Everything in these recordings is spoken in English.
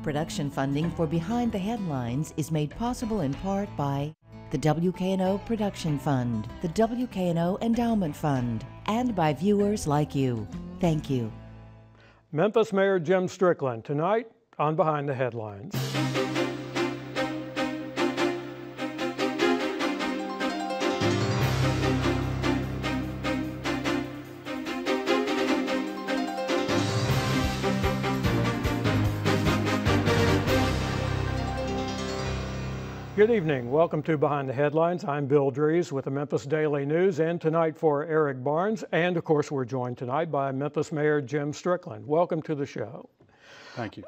Production funding for Behind the Headlines is made possible in part by the WKNO Production Fund, the WKNO Endowment Fund, and by viewers like you. Thank you. Memphis Mayor Jim Strickland tonight on Behind the Headlines. Good evening. Welcome to Behind the Headlines. I'm Bill Drees with the Memphis Daily News, and tonight for Eric Barnes. And of course, we're joined tonight by Memphis Mayor Jim Strickland. Welcome to the show. Thank you.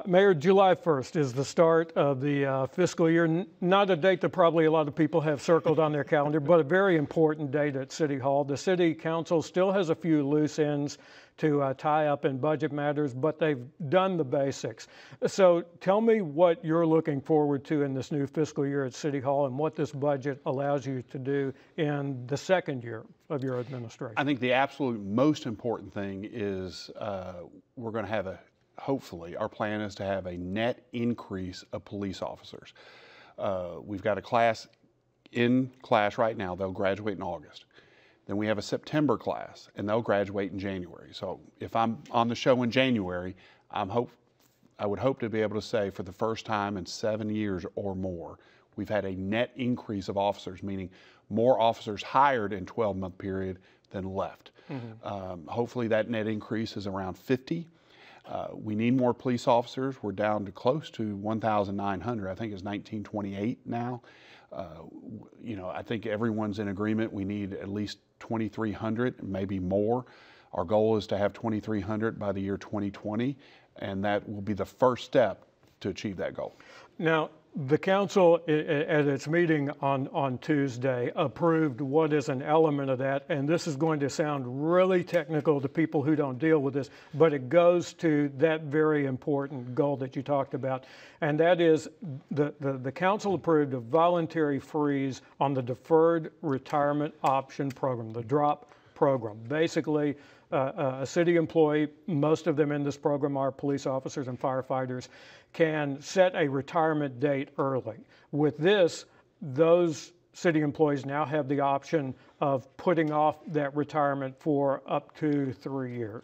Mayor, July 1st is the start of the fiscal year. Not a date that probably a lot of people have circled on their calendar, but a very important date at City Hall. The City Council still has a few loose ends to tie up in budget matters, but they've done the basics. So tell me what you're looking forward to in this new fiscal year at City Hall and what this budget allows you to do in the second year of your administration. I think the absolute most important thing is we're going to have hopefully, our plan is to have a net increase of police officers. We've got a class in class right now. They'll graduate in August. Then we have a September class, and they'll graduate in January. So if I'm on the show in January, I would hope to be able to say for the first time in 7 years or more, we've had a net increase of officers, meaning more officers hired in 12-month period than left. Mm-hmm. Hopefully that net increase is around 50. We need more police officers. We're down to close to 1,900. I think it's 1,928 now. I think everyone's in agreement. We need at least 2,300, maybe more. Our goal is to have 2,300 by the year 2020, and that will be the first step to achieve that goal. Now, the council at its meeting on Tuesday approved what is an element of that, and this is going to sound really technical to people who don't deal with this, but it goes to that very important goal that you talked about, and that is the council approved a voluntary freeze on the Deferred Retirement Option Program, the DROP program. Basically, a city employee, most of them in this program are police officers and firefighters, can set a retirement date early. With this, those city employees now have the option of putting off that retirement for up to 3 years.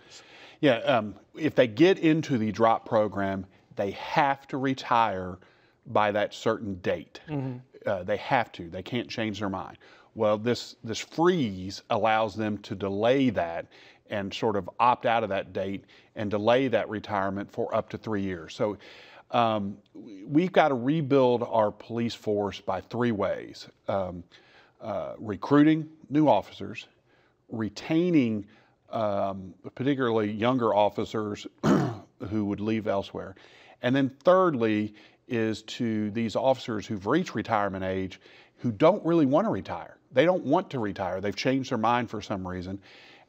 Yeah, if they get into the DROP program, they have to retire by that certain date. Mm-hmm. They have to. They can't change their mind. Well, this freeze allows them to delay that and sort of opt out of that date and delay that retirement for up to 3 years. So we've got to rebuild our police force by 3 ways. Recruiting new officers, retaining particularly younger officers who would leave elsewhere, and then thirdly is to these officers who've reached retirement age who don't really want to retire. They don't want to retire. They've changed their mind for some reason.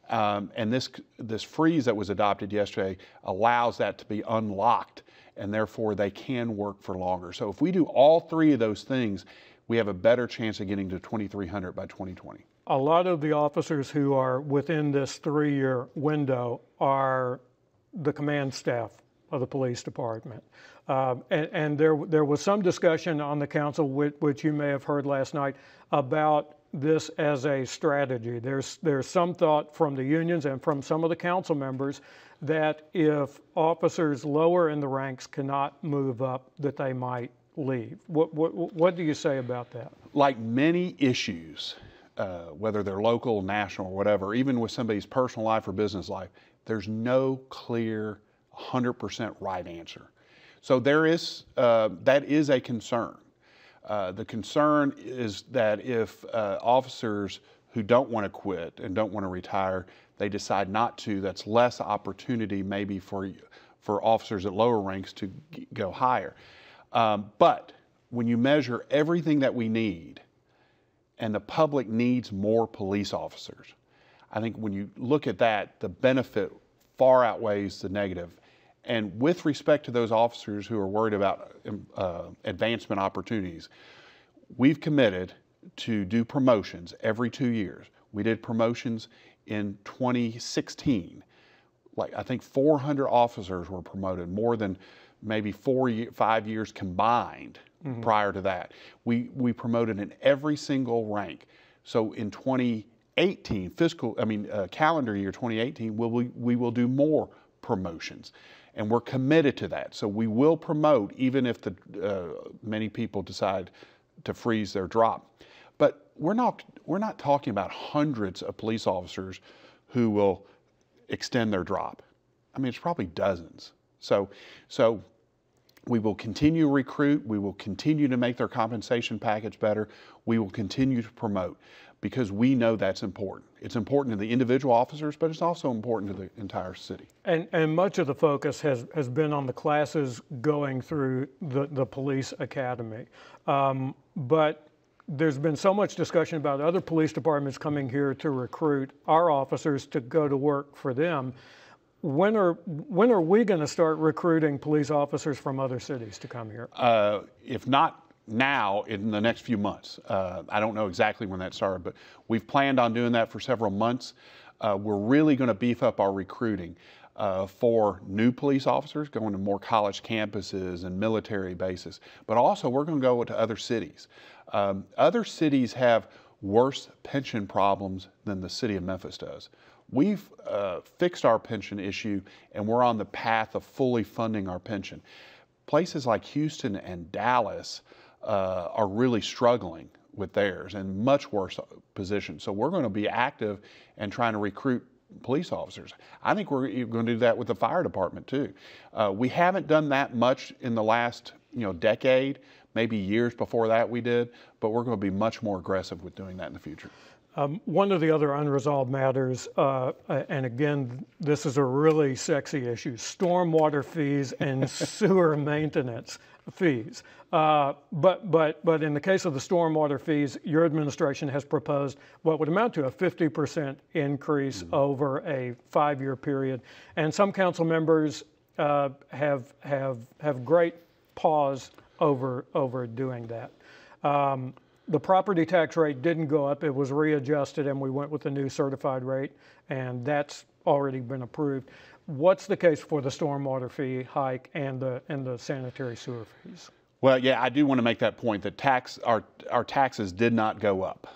And this freeze that was adopted yesterday allows that to be unlocked, and therefore they can work for longer. So if we do all 3 of those things, we have a better chance of getting to 2,300 by 2020. A lot of the officers who are within this 3-year window are the command staff of the police department. And there was some discussion on the council, which you may have heard last night, about this as a strategy. There's some thought from the unions and from some of the council members that if officers lower in the ranks cannot move up, that they might leave. What do you say about that? Like many issues, whether they're local, national, or whatever, even with somebody's personal life or business life, there's no clear 100% right answer. So that is a concern. The concern is that if officers who don't want to quit and don't want to retire, they decide not to, that's less opportunity maybe for officers at lower ranks to go higher. But when you measure everything that we need, and the public needs more police officers, I think when you look at that, the benefit far outweighs the negative. And with respect to those officers who are worried about advancement opportunities, we've committed to do promotions every 2 years. We did promotions in 2016. like I think 400 officers were promoted, more than maybe 5 years combined prior to that. We promoted in every single rank. So in 2018, calendar year 2018, we will do more promotions. And we're committed to that. So we will promote even if many people decide to freeze their drop. But we're not talking about hundreds of police officers who will extend their drop. I mean, it's probably dozens. So we will continue to recruit. We will continue to make their compensation package better. We will continue to promote because we know that's important. It's important to the individual officers, but it's also important to the entire city. And much of the focus has been on the classes going through the police academy. But there's been so much discussion about other police departments coming here to recruit our officers to go to work for them. When are we going to start recruiting police officers from other cities to come here? If not now, in the next few months. I don't know exactly when that started, but we've planned on doing that for several months. We're really going to beef up our recruiting for new police officers, going to more college campuses and military bases. But also, we're going to go to other cities. Other cities have worse pension problems than the city of Memphis does. We've fixed our pension issue, and we're on the path of fully funding our pension. Places like Houston and Dallas are really struggling with theirs and much worse positions. So we're going to be active and trying to recruit police officers. I think we're going to do that with the fire department too. We haven't done that much in the last decade, maybe years before that we did, but we're going to be much more aggressive with doing that in the future. One of the other unresolved matters, and again, this is a really sexy issue, stormwater fees and sewer maintenance fees. But in the case of the stormwater fees, your administration has proposed what would amount to a 50% increase over a 5-year period. And some council members have great pause over doing that. The property tax rate didn't go up, it was readjusted, and we went with the new certified rate, and that's already been approved. What's the case for the stormwater fee hike and the sanitary sewer fees? Well, yeah, I do want to make that point that our taxes did not go up.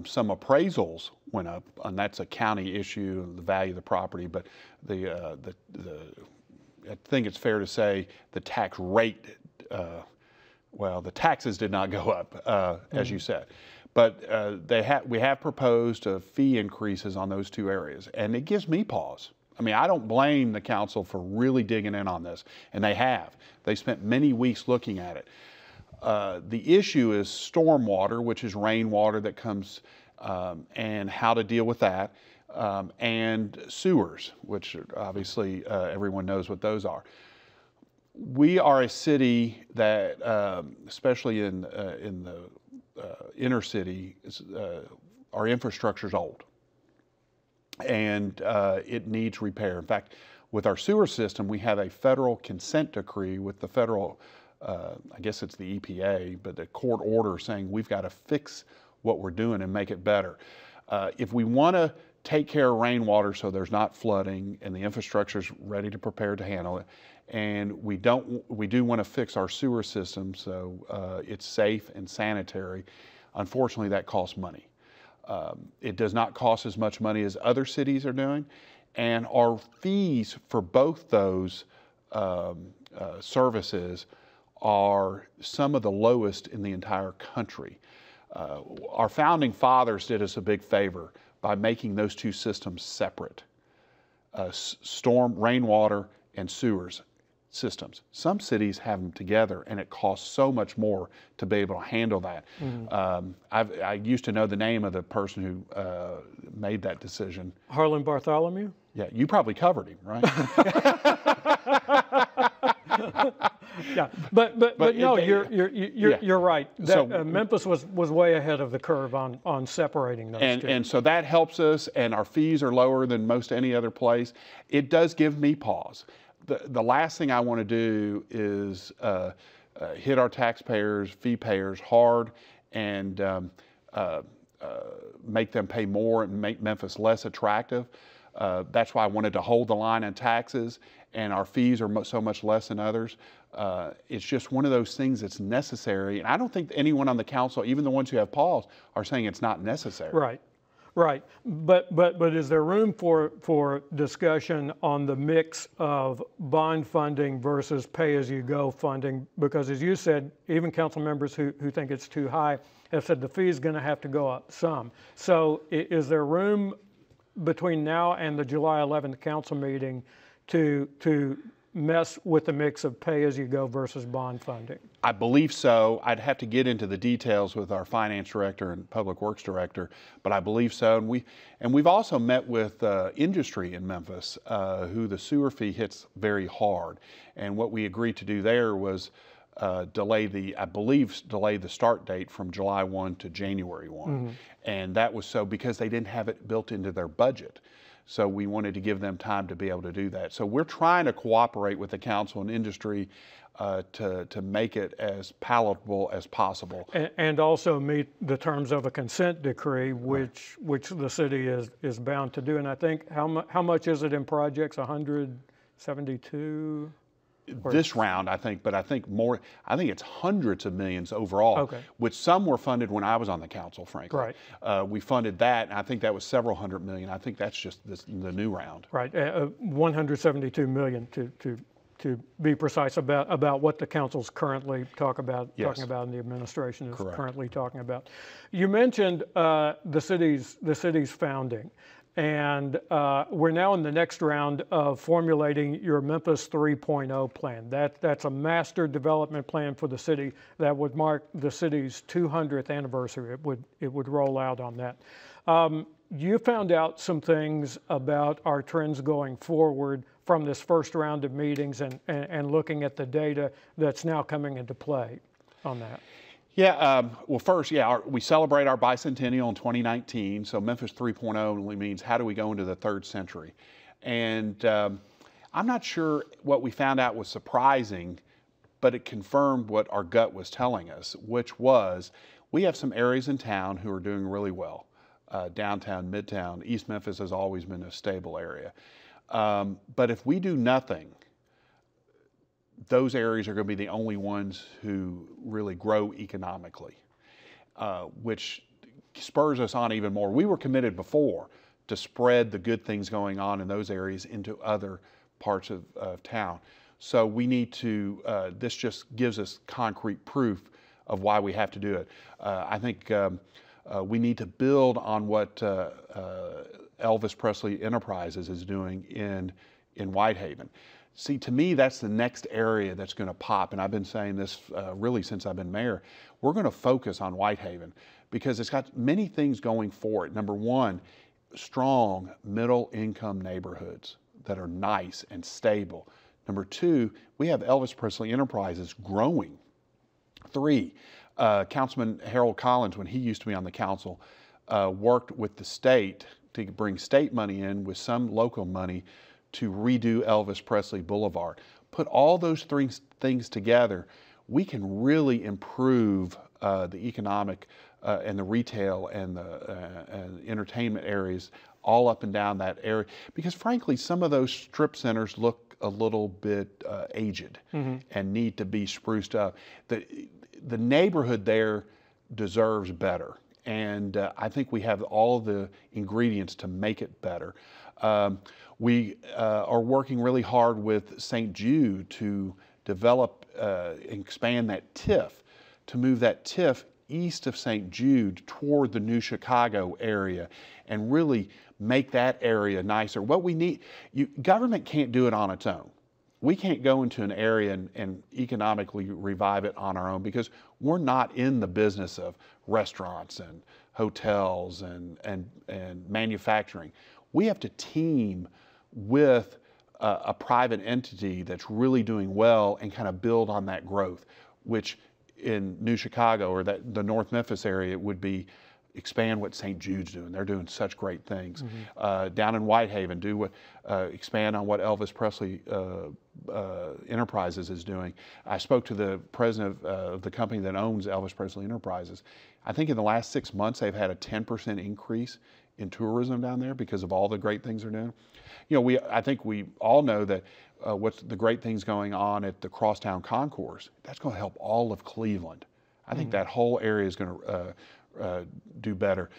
Some appraisals went up, and that's a county issue, the value of the property, but I think it's fair to say the tax rate well, the taxes did not go up, as you said, but we have proposed fee increases on those two areas, and it gives me pause. I mean, I don't blame the council for really digging in on this, and they have. They spent many weeks looking at it. The issue is stormwater, which is rainwater that comes, and how to deal with that, and sewers, which obviously everyone knows what those are. We are a city that, especially in the inner city, our infrastructure is old, and it needs repair. In fact, with our sewer system, we have a federal consent decree with the federal, I guess it's the EPA, but the court order saying we've got to fix what we're doing and make it better. If we want to take care of rainwater so there's not flooding and the infrastructure is ready to prepare to handle it, and we do want to fix our sewer system so it's safe and sanitary. Unfortunately, that costs money. It does not cost as much money as other cities are doing, and our fees for both those services are some of the lowest in the entire country. Our founding fathers did us a big favor by making those two systems separate, rainwater and sewers systems. Some cities have them together, and it costs so much more to be able to handle that. I used to know the name of the person who made that decision. Harlan Bartholomew? Yeah, you probably covered him, right? Yeah, but no, you're right. Memphis was way ahead of the curve on separating those two. And so that helps us, and our fees are lower than most any other place. It does give me pause. The last thing I want to do is hit our taxpayers, fee payers hard, and make them pay more and make Memphis less attractive. That's why I wanted to hold the line on taxes, and our fees are so much less than others. It's just one of those things that's necessary, and I don't think anyone on the council, even the ones who have pause, are saying it's not necessary. Right. Right, but is there room for discussion on the mix of bond funding versus pay-as-you-go funding? Because as you said, even council members who think it's too high have said the fee is going to have to go up some. So is there room between now and the July 11th council meeting to mess with the mix of pay-as-you-go versus bond funding? I believe so. I'd have to get into the details with our finance director and public works director, but I believe so. And we've also met with industry in Memphis, who the sewer fee hits very hard. And what we agreed to do there was delay the start date from July 1 to January 1. Mm-hmm. And that was so because they didn't have it built into their budget. So we wanted to give them time to be able to do that. So we're trying to cooperate with the council and industry to make it as palatable as possible. And also meet the terms of a consent decree, which the city is bound to do. And I think, how much is it in projects? 172? This round, I think, but I think it's hundreds of millions overall, okay, which some were funded when I was on the council, frankly. Right. We funded that, and I think that was several hundred million. I think that's just the new round. Right, 172 million to be precise about what the council's currently talking about and the administration is currently talking about. You mentioned the city's founding. And we're now in the next round of formulating your Memphis 3.0 plan. That's a master development plan for the city that would mark the city's 200th anniversary. It would roll out on that. You found out some things about our trends going forward from this first round of meetings and looking at the data that's now coming into play on that. Yeah, well, first, we celebrate our bicentennial in 2019. So Memphis 3.0 only means how do we go into the third century? And I'm not sure what we found out was surprising, but it confirmed what our gut was telling us, which was we have some areas in town who are doing really well. Downtown, Midtown, East Memphis has always been a stable area. But if we do nothing, those areas are going to be the only ones who really grow economically, which spurs us on even more. We were committed before to spread the good things going on in those areas into other parts of town. So we need to, this just gives us concrete proof of why we have to do it. I think we need to build on what Elvis Presley Enterprises is doing in Whitehaven. See, to me, that's the next area that's going to pop, and I've been saying this really since I've been mayor. We're going to focus on Whitehaven because it's got many things going for it. Number one, strong middle-income neighborhoods that are nice and stable. Number two, we have Elvis Presley Enterprises growing. Three, Councilman Harold Collins, when he used to be on the council, worked with the state to bring state money in with some local money to redo Elvis Presley Boulevard. Put all those three things together, we can really improve the economic and the retail and the entertainment areas all up and down that area. Because frankly, some of those strip centers look a little bit aged and need to be spruced up. The neighborhood there deserves better. And I think we have all the ingredients to make it better. We are working really hard with St. Jude to develop and expand that TIF, to move that TIF east of St. Jude toward the New Chicago area and really make that area nicer. What we need, government can't do it on its own. We can't go into an area and economically revive it on our own because we're not in the business of restaurants and hotels and manufacturing. We have to team with a private entity that's really doing well and kind of build on that growth, which in New Chicago or the North Memphis area would be expand what St. Jude's doing. They're doing such great things. Down in Whitehaven, expand on what Elvis Presley Enterprises is doing. I spoke to the president of the company that owns Elvis Presley Enterprises. I think in the last 6 months, they've had a 10% increase in tourism down there because of all the great things they're doing. You know, I think we all know that what's the great things going on at the Crosstown Concourse, that's going to help all of Cleveland. I think that whole area is going to do better.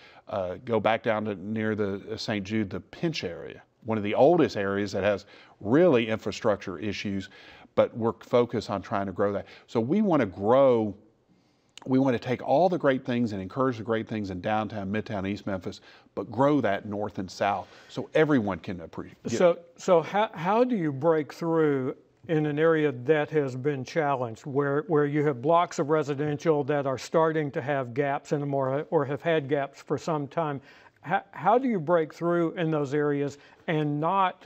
Go back down to near the St. Jude, the Pinch area, one of the oldest areas that has really infrastructure issues, but we're focused on trying to grow that. So we want to grow. We want to take all the great things and encourage the great things in downtown, midtown, East Memphis, but grow that north and south so everyone can appreciate. So how do you break through in an area that has been challenged, where you have blocks of residential that are starting to have gaps in them or have had gaps for some time? How do you break through in those areas and not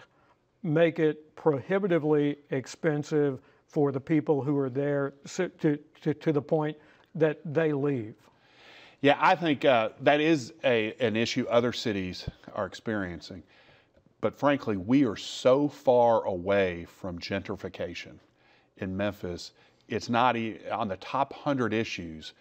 make it prohibitively expensive for the people who are there to the point that they leave? Yeah, I think that is an issue other cities are experiencing. But frankly, we are so far away from gentrification in Memphis. It's not on the top 100 issues,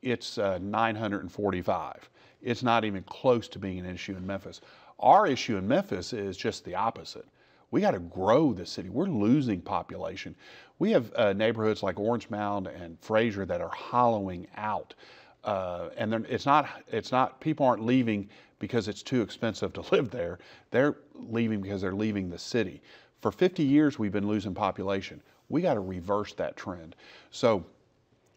it's 945. It's not even close to being an issue in Memphis. Our issue in Memphis is just the opposite. We got to grow the city. We're losing population. We have neighborhoods like Orange Mound and Fraser that are hollowing out. And it's not, people aren't leaving because it's too expensive to live there. They're leaving because they're leaving the city. For 50 years, we've been losing population. We got to reverse that trend. So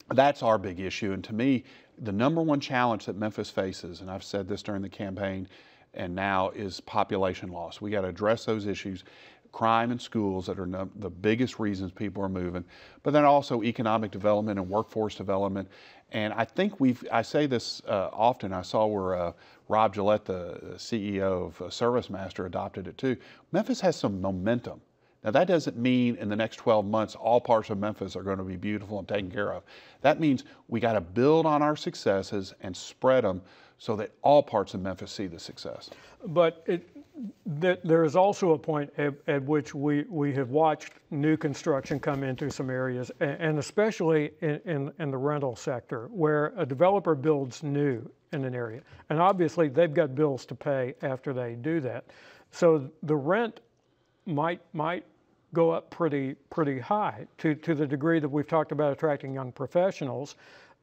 that's our big issue. And to me, the number one challenge that Memphis faces, and I've said this during the campaign and now, is population loss. We got to address those issues. Crime in schools that are the biggest reasons people are moving, but then also economic development and workforce development. And I think I say this often. I saw where Rob Gillette, the CEO of ServiceMaster, adopted it too. Memphis has some momentum. Now that doesn't mean in the next 12 months all parts of Memphis are going to be beautiful and taken care of. That means we got to build on our successes and spread them so that all parts of Memphis see the success. But there is also a point at which we have watched new construction come into some areas, and especially in the rental sector, where a developer builds new in an area. And obviously they've got bills to pay after they do that. So the rent might go up pretty high to the degree that we've talked about attracting young professionals,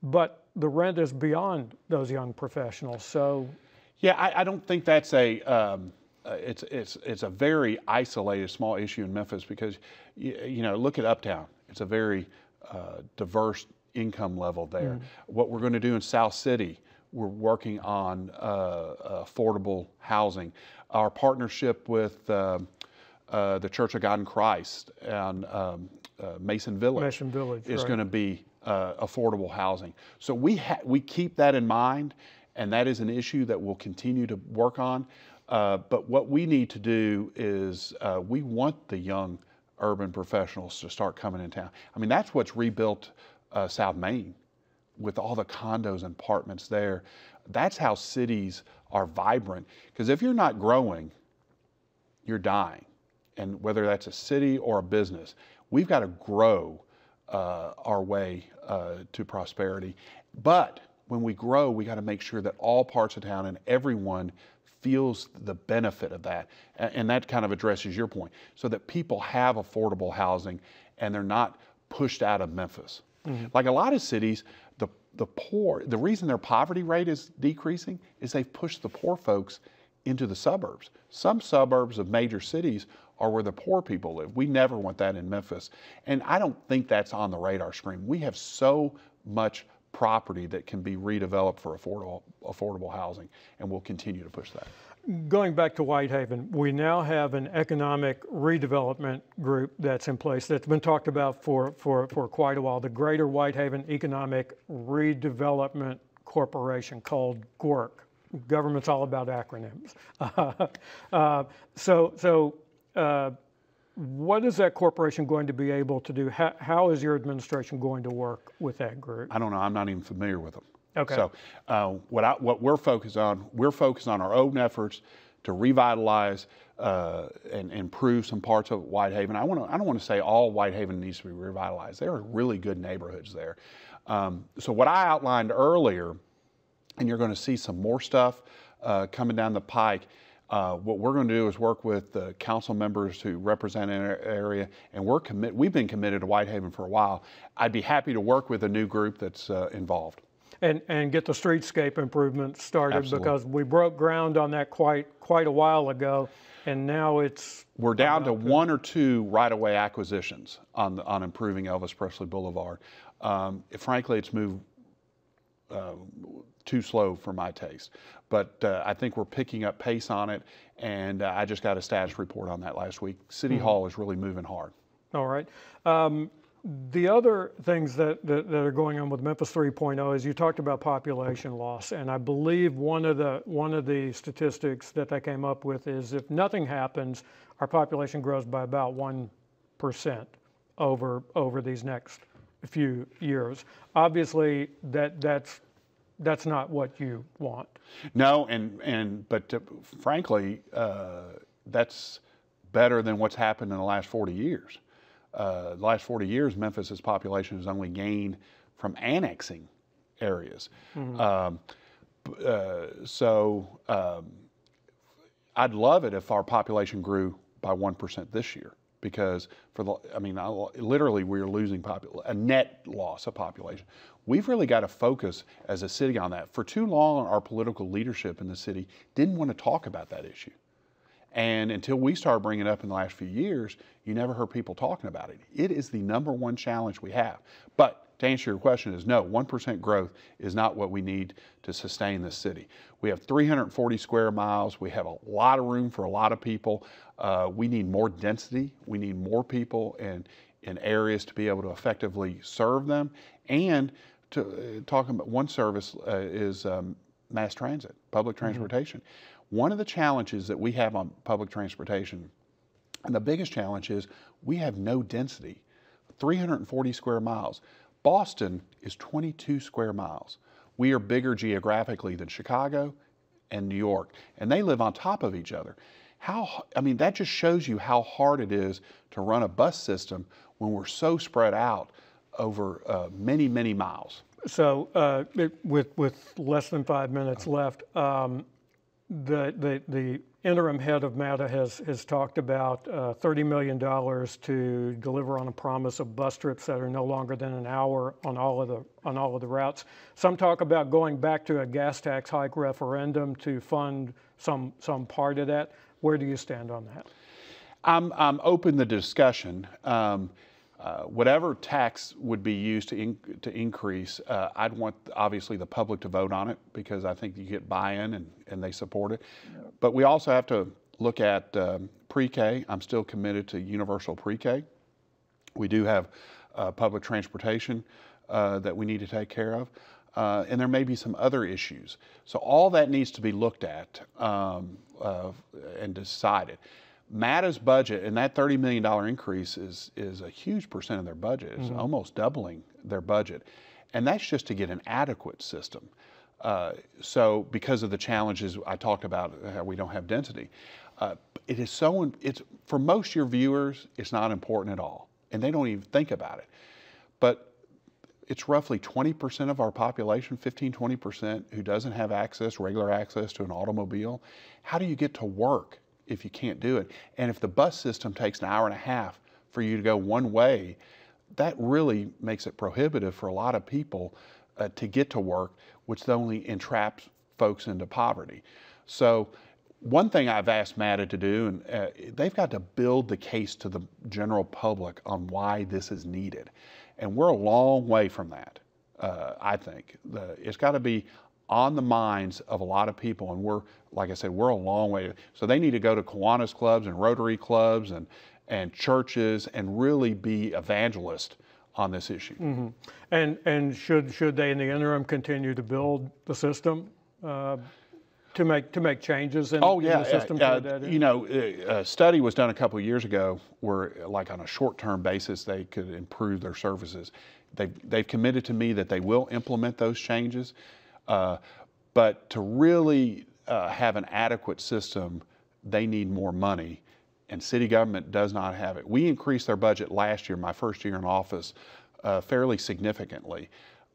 but the rent is beyond those young professionals. So yeah, I don't think that's it's a very isolated small issue in Memphis, because you know, look at Uptown. It's a very diverse income level there. What we're going to do in South City, we're working on affordable housing. Our partnership with the Church of God in Christ and Mason Village is going to be affordable housing. So we keep that in mind, and that is an issue that we'll continue to work on. But what we need to do is we want the young urban professionals to start coming in town. I mean, that's what's rebuilt South Main with all the condos and apartments there. That's how cities are vibrant. Because if you're not growing, you're dying. And whether that's a city or a business, we've got to grow our way to prosperity. But when we grow, we got to make sure that all parts of town and everyone feels the benefit of that. And that kind of addresses your point, so that people have affordable housing and they're not pushed out of Memphis. Like a lot of cities, the poor, the reason their poverty rate is decreasing is they've pushed the poor folks into the suburbs. Some suburbs of major cities are where the poor people live. We never want that in Memphis. And I don't think that's on the radar screen. We have so much property that can be redeveloped for affordable housing, and we'll continue to push that. Going back to Whitehaven, we now have an economic redevelopment group that's in place that's been talked about for quite a while, the Greater Whitehaven Economic Redevelopment Corporation, called GWERC. Government's all about acronyms. What is that corporation going to be able to do? How is your administration going to work with that group? I don't know. I'm not even familiar with them. Okay. So what we're focused on our own efforts to revitalize and improve some parts of Whitehaven. I don't want to say all Whitehaven needs to be revitalized. There are really good neighborhoods there. So what I outlined earlier, and you're going to see some more stuff coming down the pike. What we're going to do is work with the council members who represent an area, and we've been committed to Whitehaven for a while. I'd be happy to work with a new group that's involved. And get the streetscape improvements started. Absolutely. Because we broke ground on that quite a while ago, and now we're down to 1 or 2 right-of-way acquisitions on improving Elvis Presley Boulevard. Frankly, it's moved too slow for my taste, but I think we're picking up pace on it, and I just got a status report on that last week. City Hall is really moving hard. All right. The other things that are going on with Memphis 3.0 is you talked about population loss, and I believe one of the statistics that they came up with is if nothing happens, our population grows by about 1% over these next few years. Obviously, that's not what you want. No, but frankly, that's better than what's happened in the last 40 years. The last 40 years, Memphis's population has only gained from annexing areas. I'd love it if our population grew by 1% this year, because literally we're losing a net loss of population. We've really got to focus as a city on that. For too long, our political leadership in the city didn't want to talk about that issue. And until we started bringing it up in the last few years, you never heard people talking about it. It is the #1 challenge we have. But to answer your question is no, 1% growth is not what we need to sustain this city. We have 340 square miles. We have a lot of room for a lot of people. We need more density. We need more people in areas to be able to effectively serve them. And to talking about one service is mass transit, public transportation. One of the challenges that we have on public transportation, and the biggest challenge is we have no density, 340 square miles. Boston is 22 square miles. We are bigger geographically than Chicago and New York, and they live on top of each other. That just shows you how hard it is to run a bus system when we're so spread out over many, many miles. So with less than 5 minutes left, the interim head of MATA has talked about $30 million to deliver on a promise of bus trips that are no longer than an hour on all of the routes. Some talk about going back to a gas tax hike referendum to fund some part of that. Where do you stand on that? I'm open to discussion. Whatever tax would be used to increase, I'd want obviously the public to vote on it, because I think you get buy-in and they support it. Yep. But we also have to look at pre-K. I'm still committed to universal pre-K. We do have public transportation that we need to take care of. And there may be some other issues. So all that needs to be looked at and decided. MATA's budget, and that $30 million increase is a huge percent of their budget. It's almost doubling their budget. And that's just to get an adequate system. So because of the challenges I talked about, how we don't have density, it is for most of your viewers, it's not important at all. And they don't even think about it. But it's roughly 20% of our population, 15–20%, who doesn't have regular access to an automobile. How do you get to work if you can't do it? And if the bus system takes an hour and a half for you to go one way, that really makes it prohibitive for a lot of people to get to work, which only entraps folks into poverty. So one thing I've asked MATA to do, and they've got to build the case to the general public on why this is needed. And we're a long way from that, I think. It's got to be on the minds of a lot of people, and like I said, we're a long way. So they need to go to Kiwanis clubs and Rotary clubs and churches and really be evangelists on this issue. And should they in the interim continue to build the system to make changes in the system? A study was done a couple of years ago where, like on a short-term basis, they could improve their services. They've committed to me that they will implement those changes. But to really have an adequate system, they need more money, and city government does not have it. We increased their budget last year, my first year in office, fairly significantly.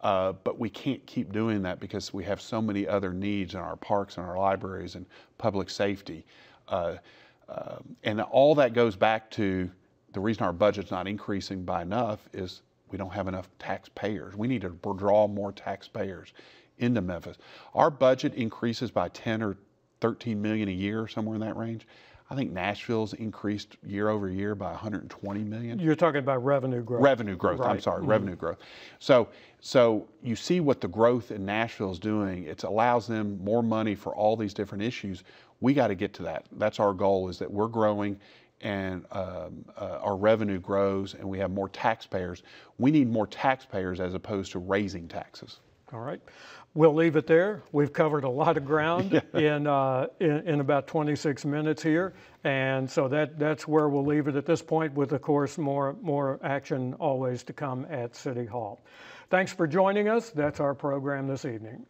But we can't keep doing that because we have so many other needs in our parks and our libraries and public safety. And all that goes back to the reason our budget's not increasing by enough is we don't have enough taxpayers. We need to draw more taxpayers into Memphis. Our budget increases by 10 or 13 million a year, somewhere in that range. I think Nashville's increased year over year by 120 million. You're talking about revenue growth. Revenue growth, right. I'm sorry, revenue growth. So you see what the growth in Nashville is doing. It allows them more money for all these different issues. We got to get to that. That's our goal, is that we're growing and our revenue grows and we have more taxpayers. We need more taxpayers as opposed to raising taxes. All right. We'll leave it there. We've covered a lot of ground in about 26 minutes here. And so that's where we'll leave it at this point, with, of course, more action always to come at City Hall. Thanks for joining us. That's our program this evening.